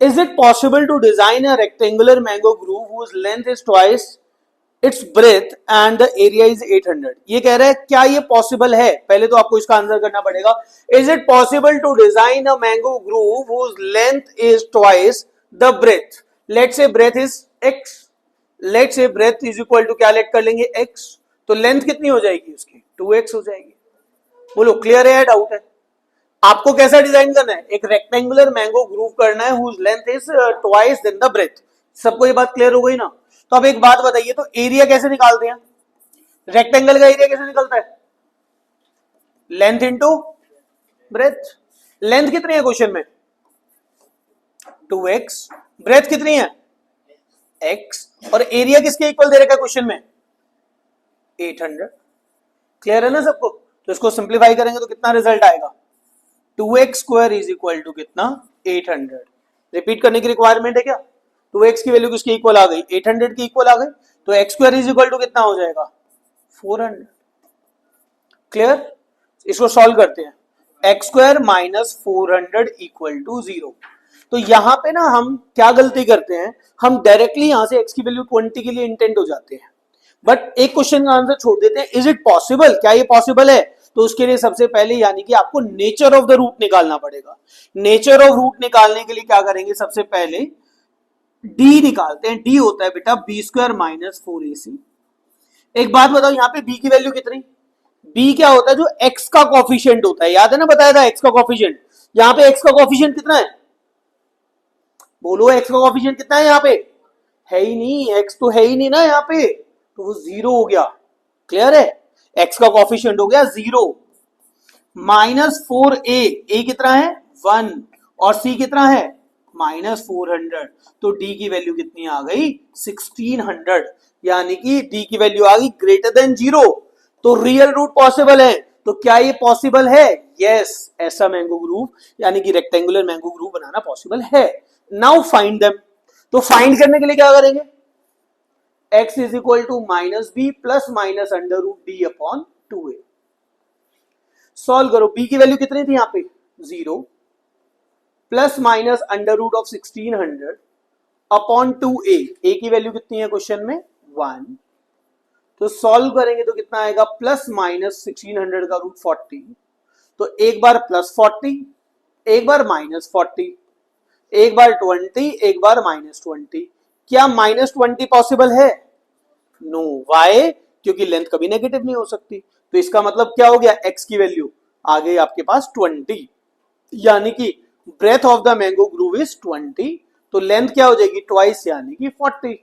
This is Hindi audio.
Is it possible to design a rectangular mango groove whose length is twice its breadth and the area is 800? ये कह रहा है क्या ये पॉसिबल है? पहले तो आपको इसका आंसर करना पड़ेगा. Is it possible to design a mango groove whose length is twice the breadth? Let's say breadth is x. Let's say breadth is equal to क्या लेट कर लेंगे x. तो लेंथ कितनी हो जाएगी उसकी? 2x हो जाएगी. बोलो क्लियर है या डाउट है? आपको कैसा डिजाइन करना है? एक रेक्टेंगुलर मैंगो ग्रूव करना है whose length is twice than the breadth. सबको ये बात क्लियर हो गई ना? तो अब एक बात बताइए, तो एरिया कैसे निकालते हैं? रेक्टेंगल का एरिया कैसे निकलता है? Length into breadth. लेंथ कितनी है क्वेश्चन में? 2x. ब्रेथ कितनी है? x. और एरिया किसके इक्वल दे रखा है क्वेश्चन में? 800. क्लियर है ना सबको? तो इसको सिंप्लीफाई करेंगे तो कितना रिजल्ट आएगा? 2x square is equal to कितना? 800. रिपीट करने की रिक्वायरमेंट है क्या? 2x की वैल्यू किसकी इक्वल आ गई? 800 की इक्वल आ गई. तो x square is equal to कितना हो जाएगा? 400. क्लियर? इसको सॉल्व करते हैं. x square minus 400 equal to 0. तो यहां पे ना हम क्या गलती करते हैं, हम डायरेक्टली यहां से x की वैल्यू 20 के लिए इंटेंट हो जाते हैं, बट एक क्वेश्चन का आंसर छोड़ देते हैं. Is it possible? क्या ये पॉसिबल है? तो उसके लिए सबसे पहले यानी कि आपको नेचर ऑफ द रूट निकालना पड़ेगा. नेचर ऑफ रूट निकालने के लिए क्या करेंगे? सबसे पहले डी निकालते हैं. डी होता है बेटा बी स्क्वायर माइनस 4ac. एक बात बताओ, यहाँ पे बी की वैल्यू कितनी? बी क्या होता है? जो एक्स का कॉफिशिएंट होता है, याद है ना, बताया था एक्स का कॉफिशिएंट. यहाँ पे एक्स का कॉफिशिएंट कितना है? बोलो एक्स का कॉफिशिएंट कितना है? यहाँ पे है ही नहीं, एक्स तो है ही नहीं ना यहाँ पे, तो वो 0 हो गया. क्लियर है? x का कॉफिशिएंट हो गया 0. Minus 4a. a कितना है? 1. और c कितना है? माइनस 400. तो d की वैल्यू कितनी आ गई? 1600. यानी कि d की वैल्यू आ गई ग्रेटर देन 0. तो रियल रूट पॉसिबल है. तो क्या ये पॉसिबल है? यस. ऐसा मैंगो ग्रूव यानी कि रेक्टेंगुलर मैंगो ग्रूव बनाना पॉसिबल है. Now find them. तो फाइंड करने के लिए क्या करेंगे? x is equal to minus B plus minus under root D upon 2a. सॉल्व करो. b की वैल्यू कितनी थी यहाँ पे? 0 plus minus under root of 1600 upon 2a. a की वैल्यू कितनी है क्वेश्चन में? 1. तो सॉल्व करेंगे तो कितना आएगा? प्लस माइनस 1600 का रूट 40. तो एक बार प्लस 40, एक बार माइनस 40, एक बार 20, एक बार माइनस 20. क्या माइनस 20 पॉसिबल है? नो. वाई? क्योंकि लेंथ कभी नेगेटिव नहीं हो सकती. तो इसका मतलब क्या हो गया? x की वैल्यू आ गई आपके पास 20. यानी कि breadth of the mango grove is 20. तो लेंथ क्या हो जाएगी? ट्वाइस यानी कि 40.